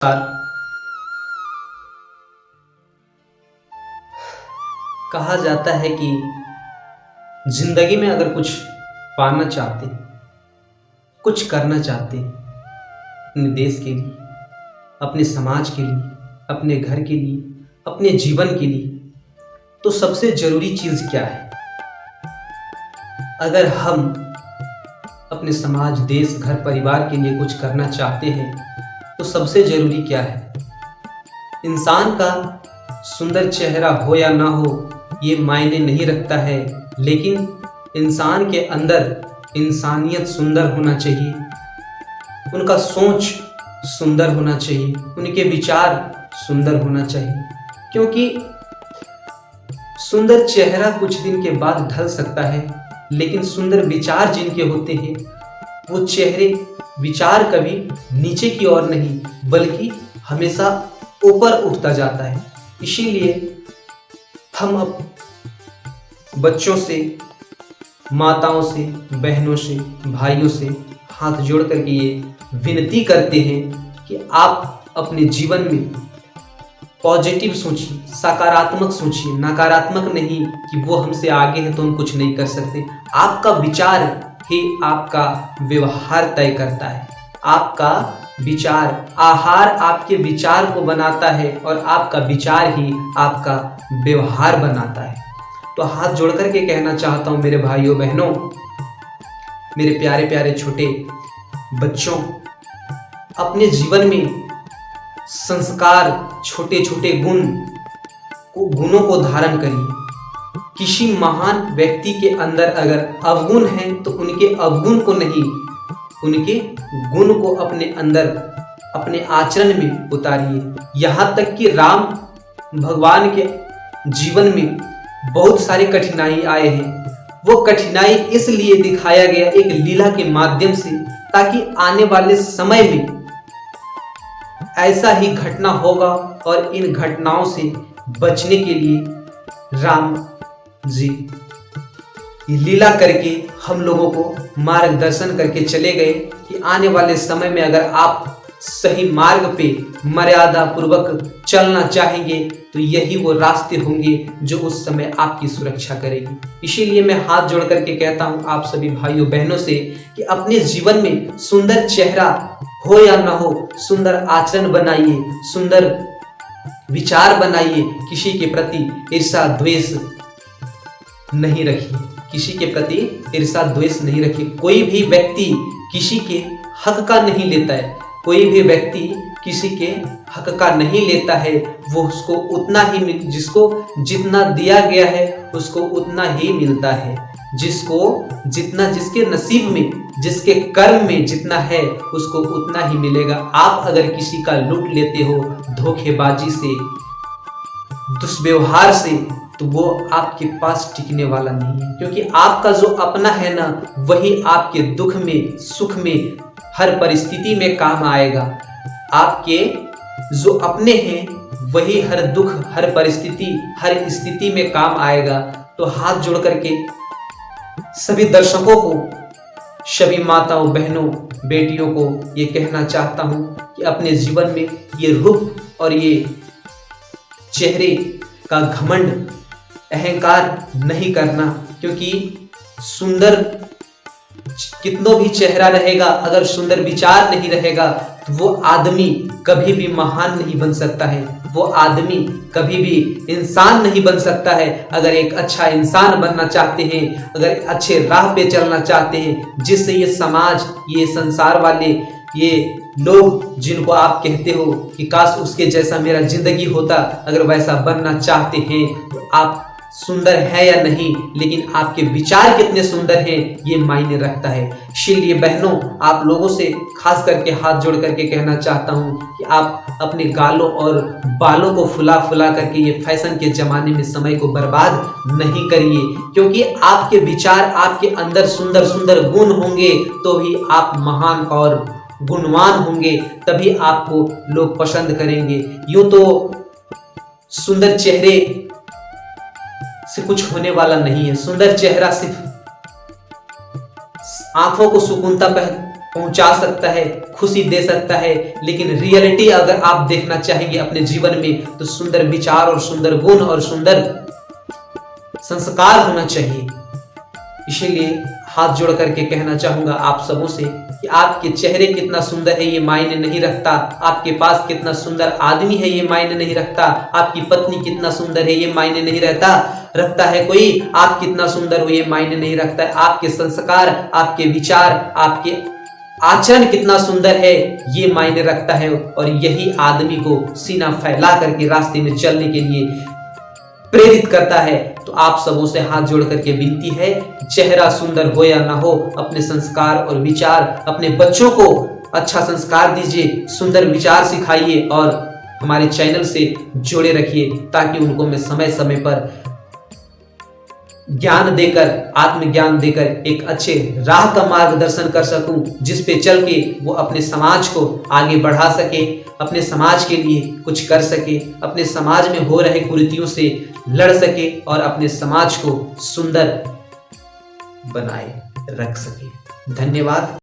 यार, कहा जाता है कि जिंदगी में अगर कुछ पाना चाहते, कुछ करना चाहते अपने देश के लिए, अपने समाज के लिए, अपने घर के लिए, अपने जीवन के लिए, तो सबसे जरूरी चीज क्या है? अगर हम अपने समाज, देश, घर, परिवार के लिए कुछ करना चाहते हैं तो सबसे जरूरी क्या है? इंसान का सुंदर चेहरा हो या ना हो ये मायने नहीं रखता है, लेकिन इंसान के अंदर इंसानियत सुंदर होना चाहिए, उनका सोच सुंदर होना चाहिए, उनके विचार सुंदर होना चाहिए। क्योंकि सुंदर चेहरा कुछ दिन के बाद ढल सकता है, लेकिन सुंदर विचार जिनके होते हैं वो चेहरे, विचार कभी नीचे की ओर नहीं बल्कि हमेशा ऊपर उठता जाता है। इसीलिए हम अब बच्चों से, माताओं से, बहनों से, भाइयों से हाथ जोड़ करके ये विनती करते हैं कि आप अपने जीवन में पॉजिटिव सोचिए, सकारात्मक सोचिए, नकारात्मक नहीं कि वो हमसे आगे है तो हम कुछ नहीं कर सकते। आपका विचार ही आपका व्यवहार तय करता है। आपका विचार, आहार आपके विचार को बनाता है और आपका विचार ही आपका व्यवहार बनाता है। तो हाथ जोड़ करके कहना चाहता हूँ मेरे भाइयों बहनों, मेरे प्यारे प्यारे छोटे बच्चों, अपने जीवन में संस्कार, छोटे छोटे गुणों को धारण करिए। किसी महान व्यक्ति के अंदर अगर अवगुण है तो उनके अवगुण को नहीं, उनके गुण को अपने अंदर, अपने आचरण में उतारिए। यहाँ तक कि राम भगवान के जीवन में बहुत सारी कठिनाई आए हैं। वो कठिनाई इसलिए दिखाया गया एक लीला के माध्यम से, ताकि आने वाले समय में ऐसा ही घटना होगा और इन घटनाओं से बचने के लिए राम जी लीला करके हम लोगों को मार्गदर्शन करके चले गए कि आने वाले समय में अगर आप सही मार्ग पे मर्यादा पूर्वक चलना चाहेंगे तो यही वो रास्ते होंगे जो उस समय आपकी सुरक्षा करेगी। इसीलिए मैं हाथ जोड़ करके कहता हूं आप सभी भाइयों बहनों से कि अपने जीवन में सुंदर चेहरा हो या ना हो, सुंदर आचरण बनाइए, सुंदर विचार बनाइए। किसी के प्रति ईर्ष्या द्वेष नहीं रखिए, किसी के प्रति ईर्ष्या द्वेष नहीं रखिए। कोई भी व्यक्ति किसी के हक का नहीं लेता है, कोई भी व्यक्ति किसी के हक का नहीं लेता है। वो उसको उतना ही, जिसको जितना दिया गया है उसको उतना ही मिलता है। जिसको जितना, जिसके नसीब में, जिसके कर्म में जितना है उसको उतना ही मिलेगा। आप अगर किसी का लूट लेते हो धोखेबाजी से, दुष्व्यवहार से, तो वो आपके पास टिकने वाला नहीं है। क्योंकि आपका जो अपना है ना, वही आपके दुख में, सुख में, हर परिस्थिति में काम आएगा। आपके जो अपने हैं वही हर दुख, हर परिस्थिति, हर स्थिति में काम आएगा। तो हाथ जोड़ करके सभी दर्शकों को, सभी माताओं, बहनों, बेटियों को ये कहना चाहता हूं कि अपने जीवन में ये रूप और ये चेहरे का घमंड, अहंकार नहीं करना। क्योंकि सुंदर कितनों भी चेहरा रहेगा, अगर सुंदर विचार नहीं रहेगा तो वो आदमी कभी भी महान नहीं बन सकता है, वो आदमी कभी भी इंसान नहीं बन सकता है। अगर एक अच्छा इंसान बनना चाहते हैं, अगर अच्छे राह पे चलना चाहते हैं, जिससे ये समाज, ये संसार वाले, ये लोग जिनको आप कहते हो कि काश उसके जैसा मेरा जिंदगी होता, अगर वैसा बनना चाहते हैं तो आप सुंदर है या नहीं, लेकिन आपके विचार कितने सुंदर हैं ये मायने रखता है। इसीलिए बहनों, आप लोगों से खास करके हाथ जोड़ करके कहना चाहता हूं कि आप अपने गालों और बालों को फुला फुला करके ये फैशन के जमाने में समय को बर्बाद नहीं करिए। क्योंकि आपके विचार, आपके अंदर सुंदर सुंदर गुण होंगे तो ही आप महान और गुणवान होंगे, तभी आपको लोग पसंद करेंगे। यूं तो सुंदर चेहरे से कुछ होने वाला नहीं है। सुंदर चेहरा सिर्फ आंखों को सुकूनता पहुंचा सकता है, खुशी दे सकता है। लेकिन रियलिटी अगर आप देखना चाहेंगे अपने जीवन में तो सुंदर विचार और सुंदर गुण और सुंदर संस्कार होना चाहिए। इसीलिए हाथ जोड़ करके कहना चाहूंगा आप सबों से कि आपके चेहरे कितना सुंदर है ये मायने नहीं रखता, आपके पास कितना सुंदर आदमी है ये मायने नहीं रखता, आपकी पत्नी कितना सुंदर है ये मायने नहीं रखता है कोई, आप कितना सुंदर हो ये मायने नहीं रखता है। आपके संस्कार, आपके विचार, आपके आचरण कितना सुंदर है ये मायने रखता है। और यही आदमी को सीना फैला करके रास्ते में चलने के लिए प्रेरित करता है। तो आप सबों से हाथ जोड़ करके विनती है, चेहरा सुंदर हो या ना हो, अपने संस्कार और विचार, अपने बच्चों को अच्छा संस्कार दीजिए, सुंदर विचार सिखाइए और हमारे चैनल से जोड़े रखिए ताकि उनको मैं समय समय पर ज्ञान देकर, आत्मज्ञान देकर एक अच्छे राह का मार्गदर्शन कर सकूं, जिस पे चल के वो अपने समाज को आगे बढ़ा सके, अपने समाज के लिए कुछ कर सके, अपने समाज में हो रहे कुरीतियों से लड़ सके और अपने समाज को सुंदर बनाए रख सके। धन्यवाद।